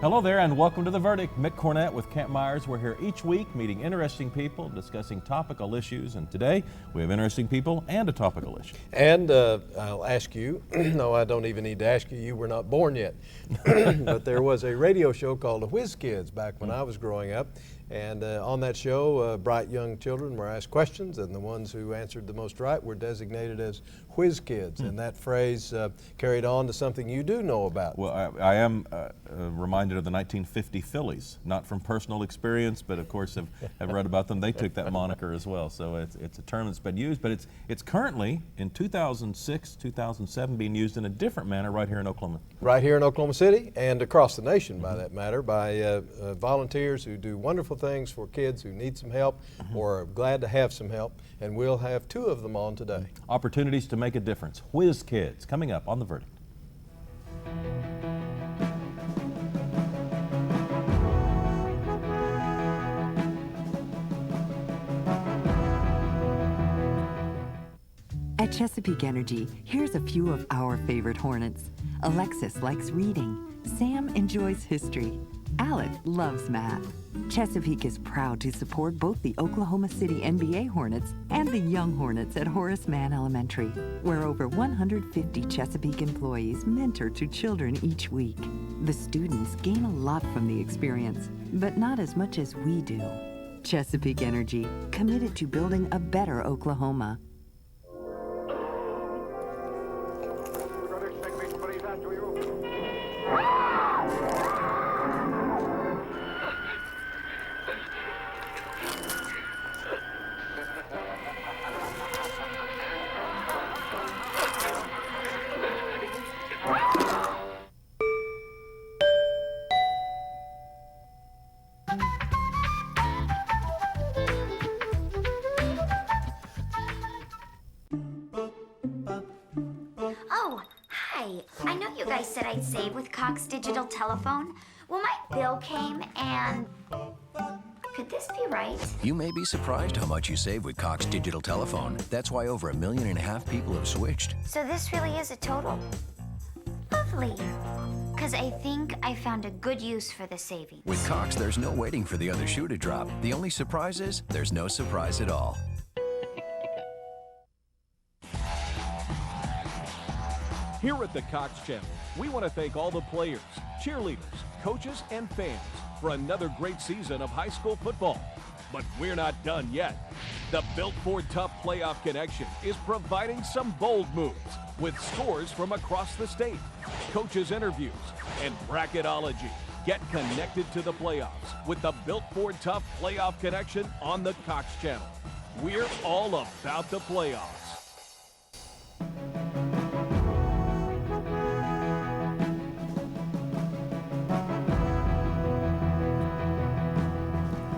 Hello there and welcome to The Verdict. Mick Cornett with Kent Myers. We're here each week meeting interesting people, discussing topical issues, and today we have interesting people and a topical issue. And I'll ask you, no, I don't even need to ask you, you were not born yet, but there was a radio show called the Whiz Kids back when I was growing up. And on that show, bright young children were asked questions, and the ones who answered the most right were designated as Whiz Kids. And that phrase carried on to something you do know about. Well, I am reminded of the 1950 Phillies, not from personal experience, but of course have read about them. They took that moniker as well. So it's a term that's been used, but it's currently in 2006, 2007 being used in a different manner right here in Oklahoma. Right here in Oklahoma City and across the nation, by that matter, by volunteers who do wonderful things for kids who need some help or are glad to have some help, and we'll have two of them on today. Opportunities to make a difference. Whiz Kids, coming up on The Verdict. At Chesapeake Energy, here's a few of our favorite Hornets. Alexis likes reading. Sam enjoys history. Alec loves math. Chesapeake is proud to support both the Oklahoma City NBA Hornets and the Young Hornets at Horace Mann Elementary, where over 150 Chesapeake employees mentor to children each week. The students gain a lot from the experience, but not as much as we do. Chesapeake Energy, committed to building a better Oklahoma. Oh, hi. I know you guys said I'd save with Cox Digital Telephone. Well, my bill came and... Could this be right? You may be surprised how much you save with Cox Digital Telephone. That's why over 1.5 million people have switched. So this really is a total. Lovely. Because I think I found a good use for the savings. With Cox, there's no waiting for the other shoe to drop. The only surprise is there's no surprise at all. Here at the Cox Channel, we want to thank all the players, cheerleaders, coaches, and fans for another great season of high school football. But we're not done yet. The Built Ford Tough Playoff Connection is providing some bold moves with scores from across the state, coaches' interviews, and bracketology. Get connected to the playoffs with the Built Ford Tough Playoff Connection on the Cox Channel. We're all about the playoffs.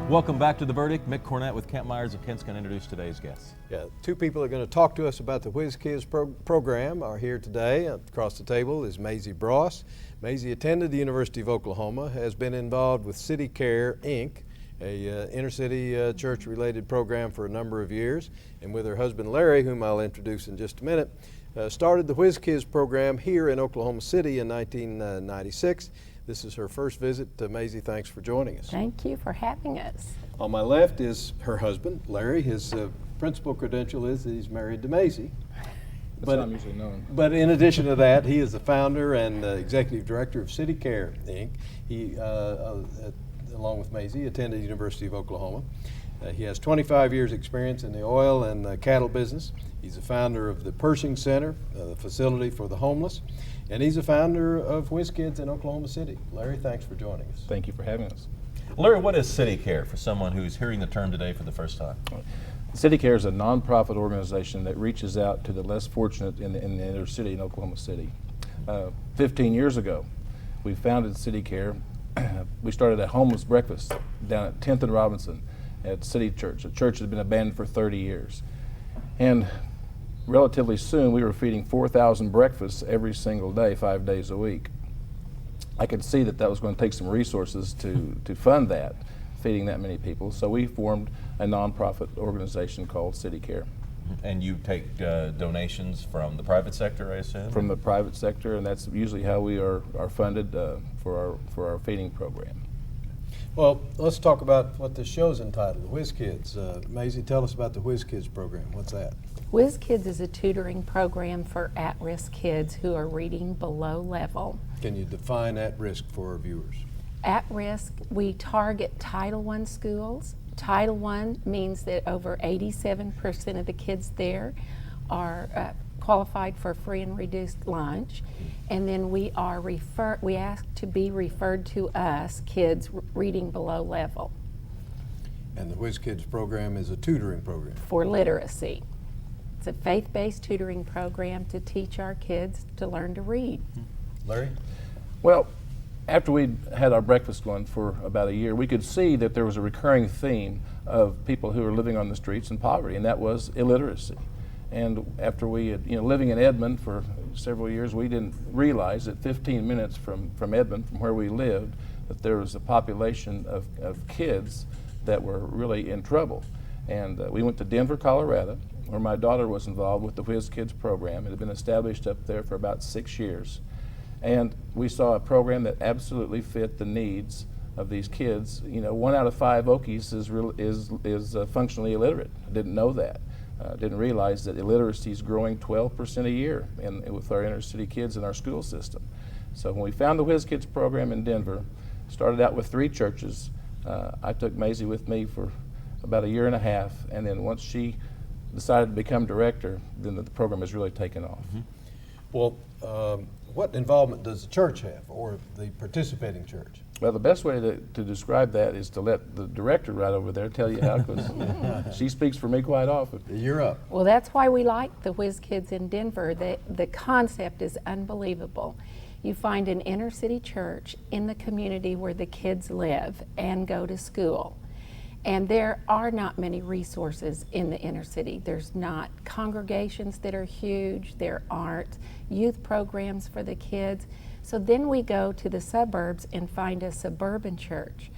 Welcome back to The Verdict. Mick Cornett with Kent Myers, and Kent's going to introduce today's guests. Yeah, two people are going to talk to us about the Whiz Kids program are here today. Across the table is Masie Bross. Masie attended the University of Oklahoma, has been involved with City Care, Inc., a inner-city church-related program for a number of years, and with her husband Larry, whom I'll introduce in just a minute, started the Whiz Kids program here in Oklahoma City in 1996. This is her first visit. Masie, thanks for joining us. Thank you for having us. On my left is her husband, Larry. His principal credential is that he's married to Masie. That's what I'm usually known. But in addition to that, he is the founder and executive director of City Care, Inc. He, along with Masie, attended the University of Oklahoma. He has 25 years experience in the oil and cattle business. He's the founder of the Pershing Center, the facility for the homeless, and he's the founder of Whiz Kids in Oklahoma City. Larry, thanks for joining us. Thank you for having us. Larry, what is City Care for someone who's hearing the term today for the first time? City Care is a nonprofit organization that reaches out to the less fortunate in the inner city in Oklahoma City. 15 years ago, we founded City Care. We started a homeless breakfast down at 10th and Robinson at City Church. The church had been abandoned for 30 years. And relatively soon, we were feeding 4,000 breakfasts every single day, 5 days a week. I could see that was going to take some resources to fund that, feeding that many people. So we formed a nonprofit organization called City Care. And you take donations from the private sector, I assume? From the private sector, and that's usually how we are funded for our feeding program. Well, let's talk about what this show's entitled, the Whiz Kids. Masie, tell us about the Whiz Kids program. What's that? Whiz Kids is a tutoring program for at-risk kids who are reading below level. Can you define at-risk for our viewers? At risk, we target Title I schools. Title I means that over 87% of the kids there are qualified for free and reduced lunch. And then we ask to be referred to us, kids reading below level. And the Whiz Kids program is a tutoring program. For literacy. It's a faith-based tutoring program to teach our kids to learn to read. Larry? Well, after we'd had our breakfast going for about a year, we could see that there was a recurring theme of people who were living on the streets in poverty, and that was illiteracy. And after we had, living in Edmond for several years, we didn't realize that 15 minutes from Edmond, from where we lived, that there was a population of kids that were really in trouble. And we went to Denver, Colorado, where my daughter was involved with the Whiz Kids program. It had been established up there for about 6 years. And we saw a program that absolutely fit the needs of these kids. 1 out of 5 Okies is functionally illiterate. I didn't know that. Didn't realize that illiteracy is growing 12% a year with our inner city kids in our school system. So when we found the Whiz Kids program in Denver, started out with 3 churches. I took Masie with me for about a year and a half, and then once she decided to become director, then the program has really taken off. Mm-hmm. Well, what involvement does the church have, or the participating church? Well, the best way to describe that is to let the director right over there tell you how, because she speaks for me quite often. You're up. Well, that's why we like the Whiz Kids in Denver. The concept is unbelievable. You find an inner city church in the community where the kids live and go to school. And there are not many resources in the inner city. There's not congregations that are huge. There aren't youth programs for the kids. So then we go to the suburbs and find a suburban church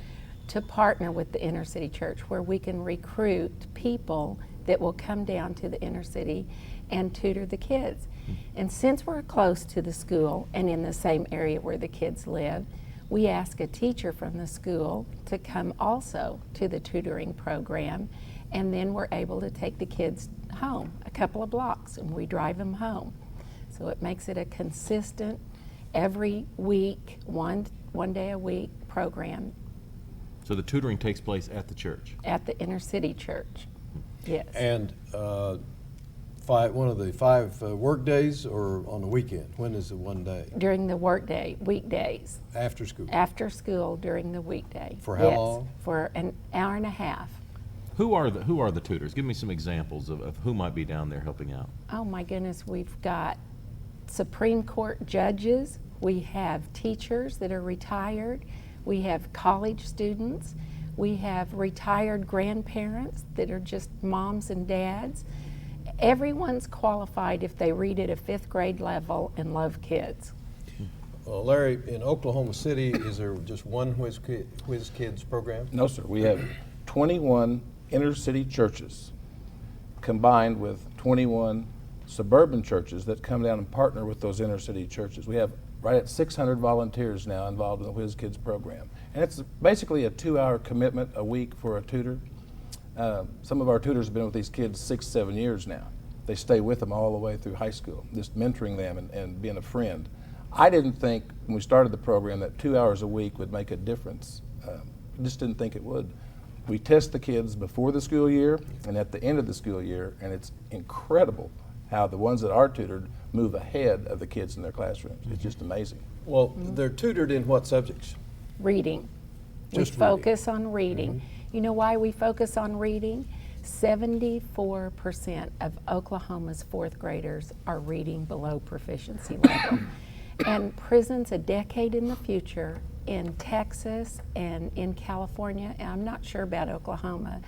to partner with the inner city church, where we can recruit people that will come down to the inner city and tutor the kids. And since we're close to the school and in the same area where the kids live, we ask a teacher from the school to come also to the tutoring program, and then we're able to take the kids home a couple of blocks and we drive them home. So it makes it a consistent, every week, one day a week program. So the tutoring takes place at the church? At the inner city church, yes. And one of the 5 work days, or on the weekend? When is the one day? During the work day, weekdays. After school? After school during the weekday. For how yes, long? For an hour and a half. Who are the tutors? Give me some examples of who might be down there helping out. Oh my goodness, we've got Supreme Court judges, we have teachers that are retired, we have college students, we have retired grandparents that are just moms and dads. Everyone's qualified if they read at a 5th grade level and love kids. Well, Larry, in Oklahoma City, is there just one Whiz Kids program? No, sir. We have 21 inner city churches combined with 21 suburban churches that come down and partner with those inner city churches. We have right at 600 volunteers now involved in the Whiz Kids program. And it's basically a 2-hour commitment a week for a tutor. Some of our tutors have been with these kids 6-7 years now. They stay with them all the way through high school, just mentoring them and being a friend. I didn't think when we started the program that 2 hours a week would make a difference. I just didn't think it would. We test the kids before the school year and at the end of the school year, and it's incredible how the ones that are tutored move ahead of the kids in their classrooms. It's just amazing. Well, they're tutored in what subjects? Reading. Just we focus on reading. You know why we focus on reading? 74% of Oklahoma's 4th graders are reading below proficiency level. And prisons a decade in the future in Texas and in California, and I'm not sure about Oklahoma,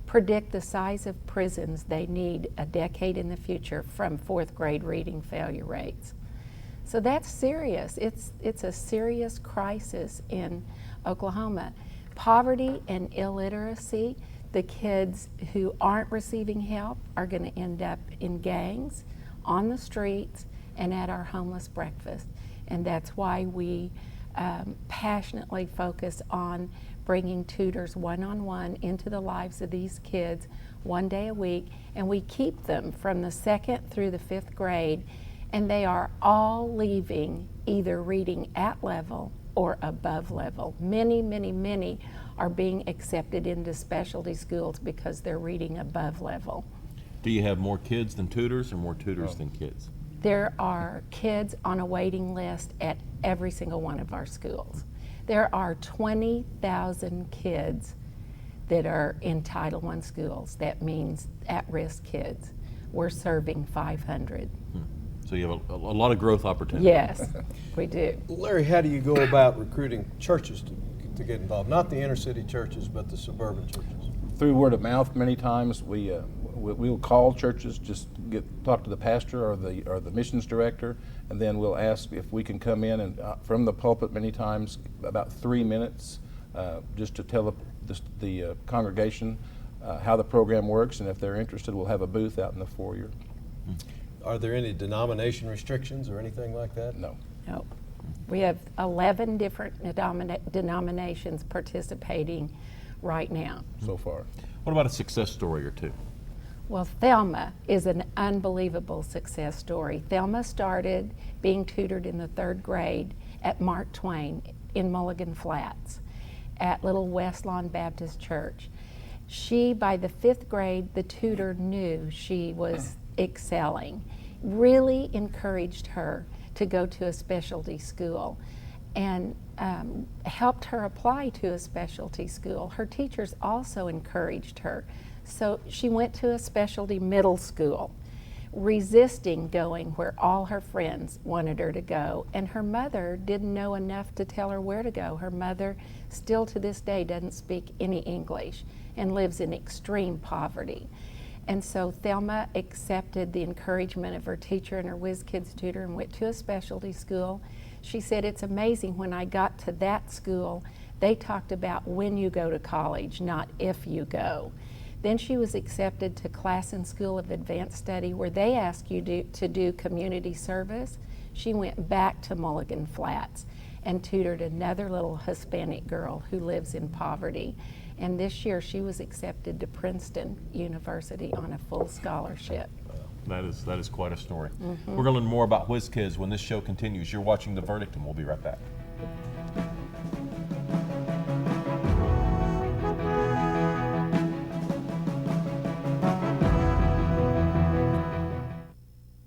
predict the size of prisons they need a decade in the future from 4th grade reading failure rates. So that's serious. It's a serious crisis in Oklahoma. Poverty and illiteracy The kids who aren't receiving help are going to end up in gangs, on the streets, and at our homeless breakfast. And that's why we passionately focus on bringing tutors one-on-one into the lives of these kids 1 day a week, and we keep them from the 2nd through the 5th grade, and they are all leaving either reading at level or above level. Many, many, many are being accepted into specialty schools because they're reading above level. Do you have more kids than tutors or more tutors than kids? There are kids on a waiting list at every single one of our schools. There are 20,000 kids that are in Title I schools. That means at-risk kids. We're serving 500. So you have a lot of growth opportunities. Yes, we do. Larry, how do you go about recruiting churches to get involved? Not the inner city churches, but the suburban churches. Through word of mouth, many times we'll call churches, just talk to the pastor or the missions director, and then we'll ask if we can come in and from the pulpit many times about 3 minutes, just to tell the congregation how the program works, and if they're interested, we'll have a booth out in the foyer. Are there any denomination restrictions or anything like that? No. No. We have 11 different denominations participating right now. So far. What about a success story or two? Well, Thelma is an unbelievable success story. Thelma started being tutored in the 3rd grade at Mark Twain in Mulligan Flats at Little West Lawn Baptist Church. She, by the 5th grade, the tutor knew she was excelling, really encouraged her to go to a specialty school, and helped her apply to a specialty school. Her teachers also encouraged her. So she went to a specialty middle school, resisting going where all her friends wanted her to go. And her mother didn't know enough to tell her where to go. Her mother still to this day doesn't speak any English and lives in extreme poverty. And so Thelma accepted the encouragement of her teacher and her Whiz Kids tutor and went to a specialty school. She said, it's amazing, when I got to that school, they talked about when you go to college, not if you go. Then she was accepted to Classen School of Advanced Study, where they ask you to do community service. She went back to Mulligan Flats and tutored another little Hispanic girl who lives in poverty. And this year she was accepted to Princeton University on a full scholarship. That is quite a story. We're going to learn more about Whiz Kids when this show continues. You're watching The Verdict, and we'll be right back.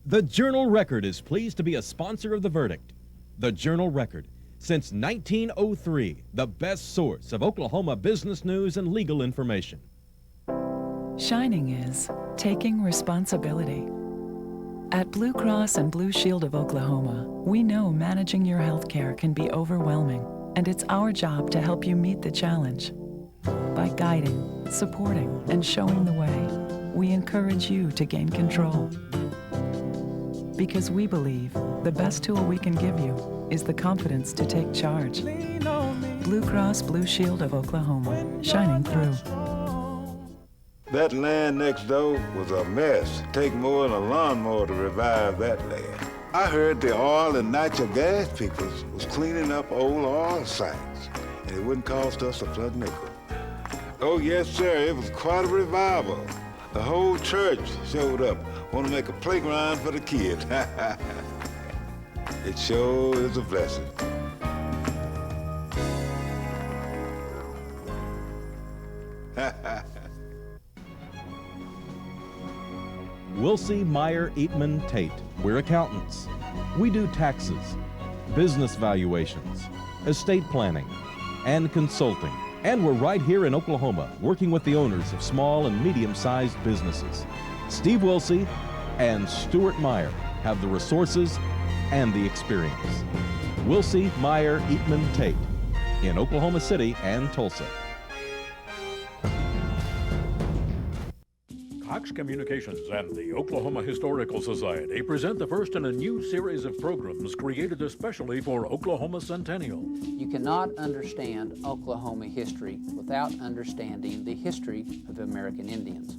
The Journal-Record is pleased to be a sponsor of The Verdict. The Journal-Record, since 1903, the best source of Oklahoma business news and legal information. Shining is taking responsibility. At Blue Cross and Blue Shield of Oklahoma, we know managing your health care can be overwhelming, and it's our job to help you meet the challenge. By guiding, supporting, and showing the way, we encourage you to gain control. Because we believe the best tool we can give you is the confidence to take charge. Blue Cross Blue Shield of Oklahoma, shining through. That land next door was a mess. Take more than a lawnmower to revive that land. I heard the oil and natural gas people was cleaning up old oil sites, and it wouldn't cost us a plug nickel. Oh yes, sir, it was quite a revival. The whole church showed up, want to make a playground for the kids. It sure is a blessing. Wilsey, Meyer, Eatman, Tate. We're accountants. We do taxes, business valuations, estate planning, and consulting. And we're right here in Oklahoma, working with the owners of small and medium-sized businesses. Steve Wilsey and Stuart Meyer have the resources and the experience. Wilsey, Meyer, Eatman, Tate in Oklahoma City and Tulsa. Cox Communications and the Oklahoma Historical Society present the first in a new series of programs created especially for Oklahoma Centennial. You cannot understand Oklahoma history without understanding the history of American Indians.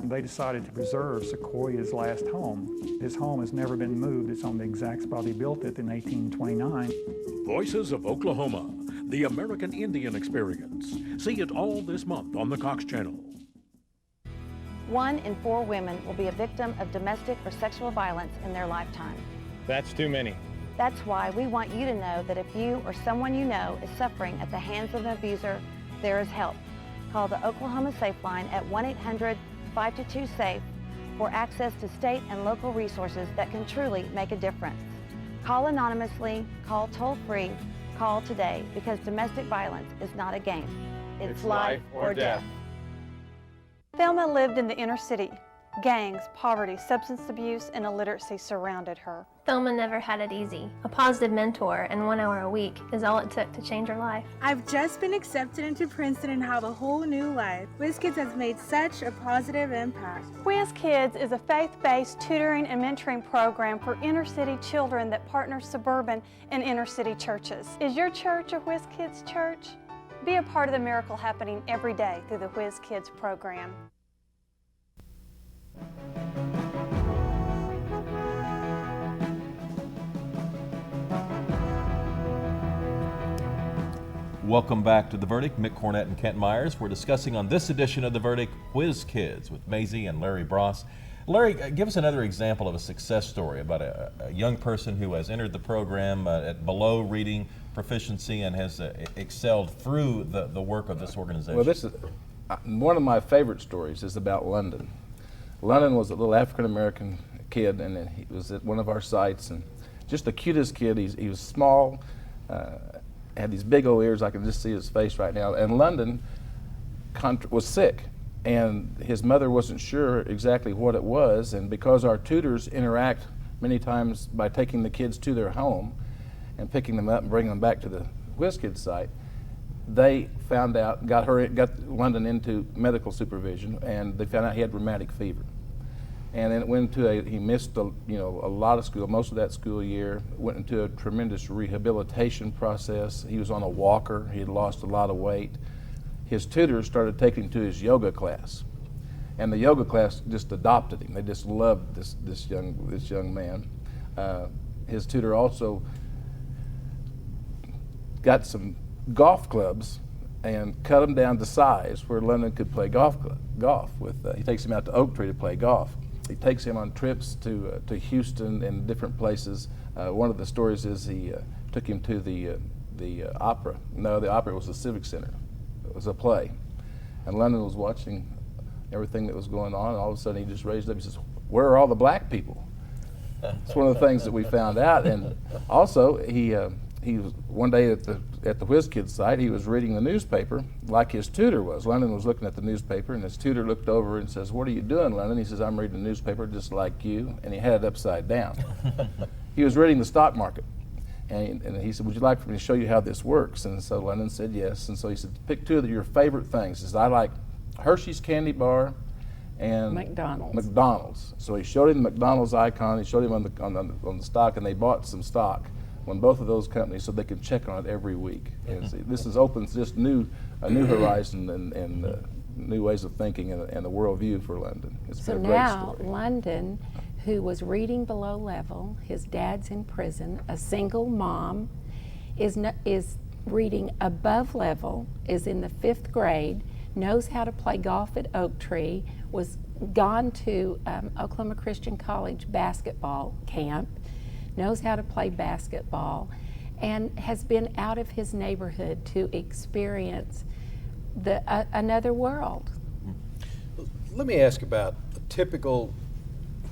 They decided to preserve Sequoia's last home. His home has never been moved. It's on the exact spot he built it in 1829. Voices of Oklahoma, the American Indian Experience. See it all this month on the Cox Channel. 1 in 4 women will be a victim of domestic or sexual violence in their lifetime. That's too many. That's why we want you to know that if you or someone you know is suffering at the hands of an abuser, there is help. Call the Oklahoma Safe Line at 1-800-522-SAFE for access to state and local resources that can truly make a difference. Call anonymously, call toll-free, call today, because domestic violence is not a game. It's life or death. Thelma lived in the inner city. Gangs, poverty, substance abuse, and illiteracy surrounded her. Thelma never had it easy. A positive mentor and 1 hour a week is all it took to change her life. I've just been accepted into Princeton and have a whole new life. Whiz Kids has made such a positive impact. Whiz Kids is a faith-based tutoring and mentoring program for inner city children that partners suburban and inner city churches. Is your church a Whiz Kids church? Be a part of the miracle happening every day through the Whiz Kids program. Welcome back to The Verdict. Mick Cornett and Kent Myers. We're discussing on this edition of The Verdict, Whiz Kids with Masie and Larry Bross. Larry, give us another example of a success story about a young person who has entered the program at below reading proficiency and has excelled through the work of this organization. Well, this is one of my favorite stories is about London. London was a little African-American kid, and he was at one of our sites, and just the cutest kid. He was small, had these big old ears. I can just see his face right now. And London was sick, and his mother wasn't sure exactly what it was, and because our tutors interact many times by taking the kids to their home and picking them up and bringing them back to the Whiz Kids site, they found out, got London into medical supervision, and they found out he had rheumatic fever. And then it went into he missed a lot of school, most of that school year, went into a tremendous rehabilitation process. He was on a walker, he had lost a lot of weight. His tutors started taking him to his yoga class, and the yoga class just adopted him. They just loved this young man. His tutor also got some golf clubs and cut them down to size where London could play golf with. He takes him out to Oak Tree to play golf. He takes him on trips to Houston and different places. One of the stories is he took him to the opera. No, the opera was the Civic Center. It was a play, and London was watching everything that was going on, and all of a sudden he just raised up. He says, "Where are all the black people?" It's one of the things that we found out. And also he was one day at the Whiz Kids site. He was reading the newspaper like his tutor was. London was looking at the newspaper, and his tutor looked over and says, "What are you doing, London?" He says, "I'm reading the newspaper just like you," and he had it upside down. He was reading the stock market, and he said, "Would you like for me to show you how this works?" And so London said yes, and so he said, "Pick two of your favorite things." He says, "I like Hershey's candy bar and McDonald's." So he showed him the McDonald's icon. He showed him on the stock, and they bought some stock on both of those companies so they could check on it every week. And this opens just a new horizon and new ways of thinking and a worldview for London. It's been a great now story. London, who was reading below level, his dad's in prison, a single mom, is reading above level, is in the 5th grade, knows how to play golf at Oak Tree, was gone to Oklahoma Christian College basketball camp, knows how to play basketball, and has been out of his neighborhood to experience another world. Let me ask about a typical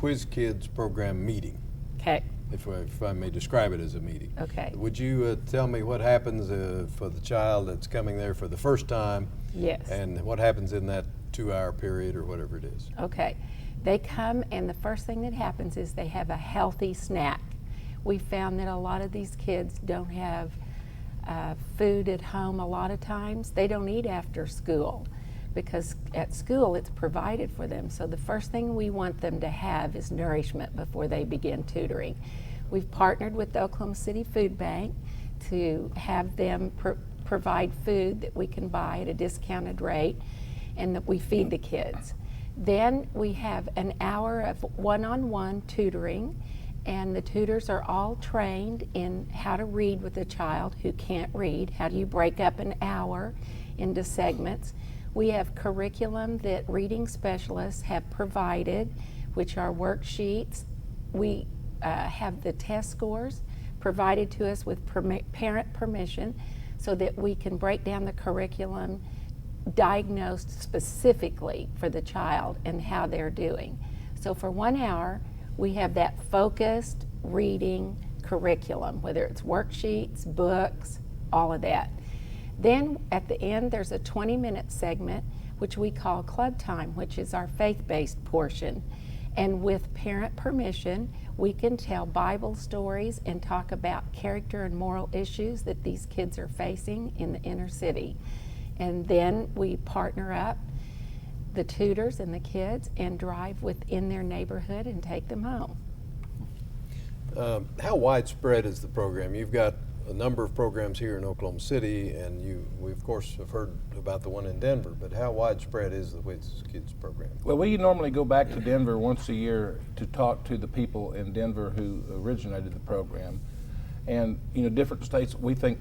Whiz Kids program meeting. Okay. If I may describe it as a meeting. Okay. Would you tell me what happens for the child that's coming there for the first time? Yes. And what happens in that 2-hour period or whatever it is? Okay. They come, and the first thing that happens is they have a healthy snack. We found that a lot of these kids don't have food at home a lot of times. They don't eat after school. because at school it's provided for them. So the first thing we want them to have is nourishment before they begin tutoring. We've partnered with the Oklahoma City Food Bank to have them provide food that we can buy at a discounted rate and that we feed the kids. Then we have an hour of one-on-one tutoring, and the tutors are all trained in how to read with a child who can't read. How do you break up an hour into segments? We have curriculum that reading specialists have provided, which are worksheets. We have the test scores provided to us with parent permission so that we can break down the curriculum diagnosed specifically for the child and how they're doing. So for 1 hour, we have that focused reading curriculum, whether it's worksheets, books, all of that. Then at the end, there's a 20-minute segment, which we call club time, which is our faith-based portion. And with parent permission, we can tell Bible stories and talk about character and moral issues that these kids are facing in the inner city. And then we partner up the tutors and the kids and drive within their neighborhood and take them home. How widespread is the program? You've got a number of programs here in Oklahoma City, and we of course have heard about the one in Denver, but how widespread is the Whiz Kids program? Well, we normally go back to Denver once a year to talk to the people in Denver who originated the program. And different states, I think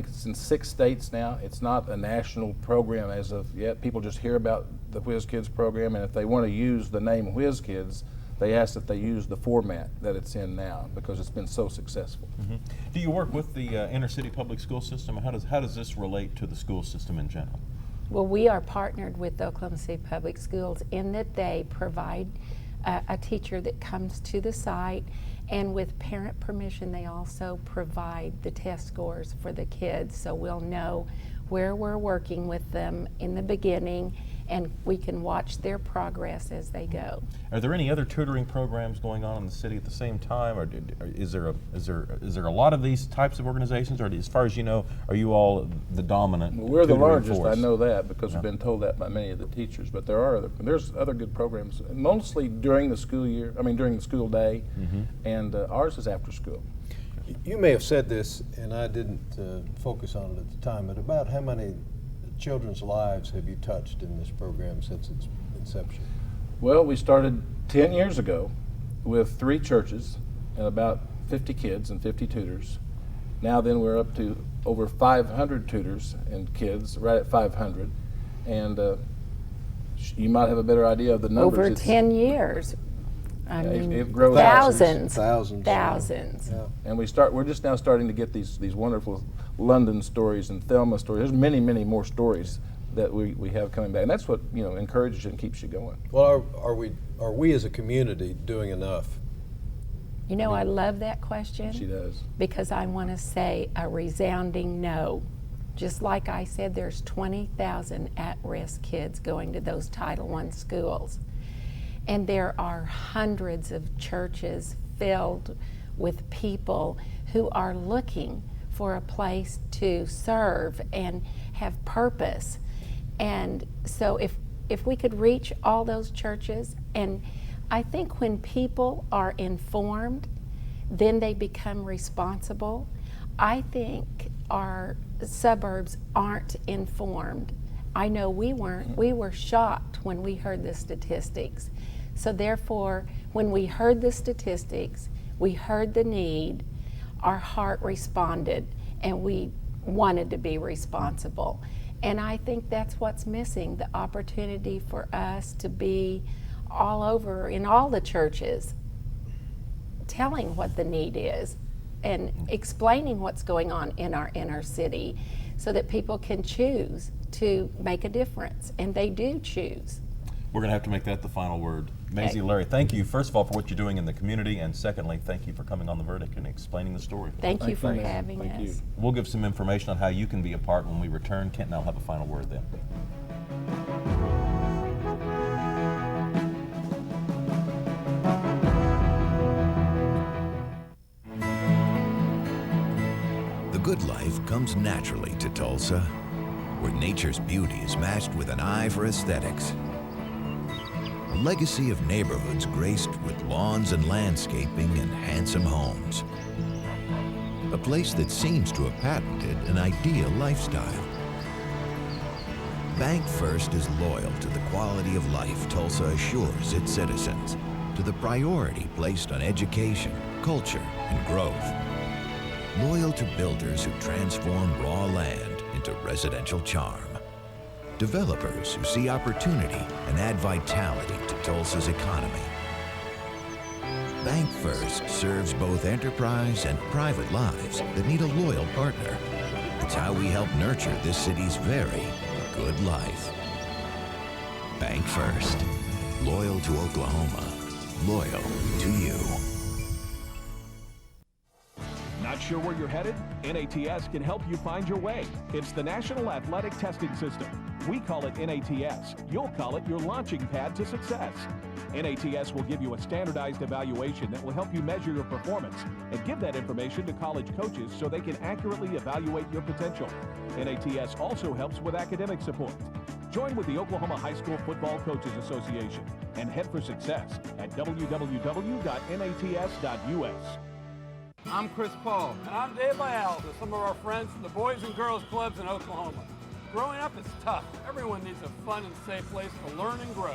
it's in 6 states now. It's not a national program as of yet. People just hear about the Whiz Kids program, and if they want to use the name Whiz Kids, they ask that they use the format that it's in now because it's been so successful. Mm-hmm. Do you work with the inner city public school system? How does this relate to the school system in general? Well, we are partnered with the Oklahoma City Public Schools in that they provide a teacher that comes to the site, and with parent permission they also provide the test scores for the kids, so we'll know where we're working with them in the beginning and we can watch their progress as they go. Are there any other tutoring programs going on in the city at the same time, or is there a lot of these types of organizations, or as far as you know, are you all the dominant? Well, we're the largest, force? I know that, because we've been told that by many of the teachers, but there's other good programs, mostly during the school year, during the school day, and ours is after school. You may have said this, and I didn't focus on it at the time, but about how many children's lives have you touched in this program since its inception? Well, we started 10 years ago with 3 churches and about 50 kids and 50 tutors. Now then we're up to over 500 tutors and kids, right at 500. And you might have a better idea of the numbers. Over 10 years. I mean, it grows. Thousands. Yeah. And we're just now starting to get these wonderful London stories and Thelma stories. There's many, many more stories that we have coming back, and that's what encourages and keeps you going. Well, are we as a community doing enough? I love that question. She does. Because I want to say a resounding no. Just like I said, there's 20,000 at-risk kids going to those Title I schools. And there are hundreds of churches filled with people who are looking for a place to serve and have purpose. And so if we could reach all those churches, and I think when people are informed, then they become responsible. I think our suburbs aren't informed. I know we weren't. We were shocked when we heard the statistics. So therefore, when we heard the statistics, we heard the need, our heart responded, and we wanted to be responsible. And I think that's what's missing, the opportunity for us to be all over in all the churches, telling what the need is and explaining what's going on in our inner city so that people can choose to make a difference, and they do choose. We're going to have to make that the final word. Masie, Larry, thank you, first of all, for what you're doing in the community, and secondly, thank you for coming on The Verdict and explaining the story. Thank you for having us. We'll give some information on how you can be a part when we return. Kent and I'll have a final word then. The good life comes naturally to Tulsa. where nature's beauty is matched with an eye for aesthetics. A legacy of neighborhoods graced with lawns and landscaping and handsome homes. A place that seems to have patented an ideal lifestyle. Bank First is loyal to the quality of life Tulsa assures its citizens, to the priority placed on education, culture, and growth. Loyal to builders who transform raw land into residential charm. Developers who see opportunity and add vitality to Tulsa's economy. Bank First serves both enterprise and private lives that need a loyal partner. It's how we help nurture this city's very good life. Bank First. Loyal to Oklahoma. Loyal to you. Not sure where you're headed? NATS can help you find your way. It's the National Athletic Testing System. We call it NATS. You'll call it your launching pad to success. NATS will give you a standardized evaluation that will help you measure your performance and give that information to college coaches so they can accurately evaluate your potential. NATS also helps with academic support. Join with the Oklahoma High School Football Coaches Association and head for success at www.nats.us. I'm Chris Paul. And I'm Dave Lyles with some of our friends from the Boys and Girls Clubs in Oklahoma. Growing up is tough. Everyone needs a fun and safe place to learn and grow.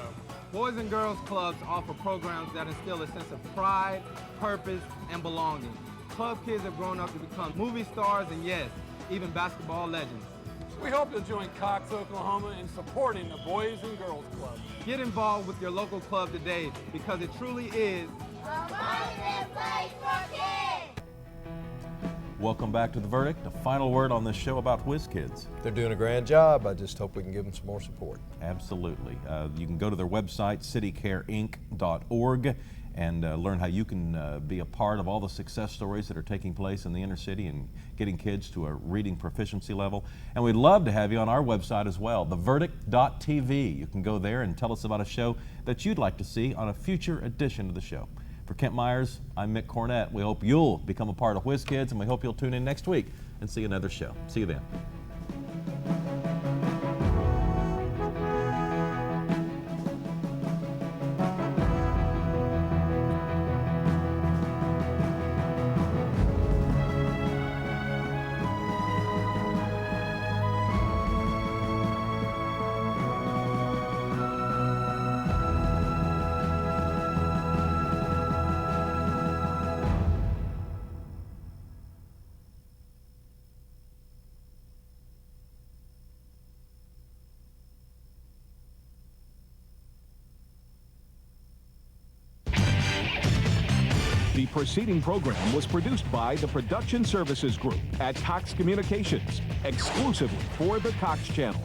Boys and Girls Clubs offer programs that instill a sense of pride, purpose, and belonging. Club kids have grown up to become movie stars and, yes, even basketball legends. We hope you'll join Cox, Oklahoma in supporting the Boys and Girls Club. Get involved with your local club today because it truly is a positive place for kids. Welcome back to The Verdict. A final word on this show about Whiz Kids. They're doing a grand job. I just hope we can give them some more support. Absolutely. You can go to their website, citycareinc.org, and learn how you can be a part of all the success stories that are taking place in the inner city and getting kids to a reading proficiency level. And we'd love to have you on our website as well, theverdict.tv. You can go there and tell us about a show that you'd like to see on a future edition of the show. For Kent Myers, I'm Mick Cornett. We hope you'll become a part of Whiz Kids, and we hope you'll tune in next week and see another show. See you then. The preceding program was produced by the Production Services Group at Cox Communications, exclusively for the Cox Channel.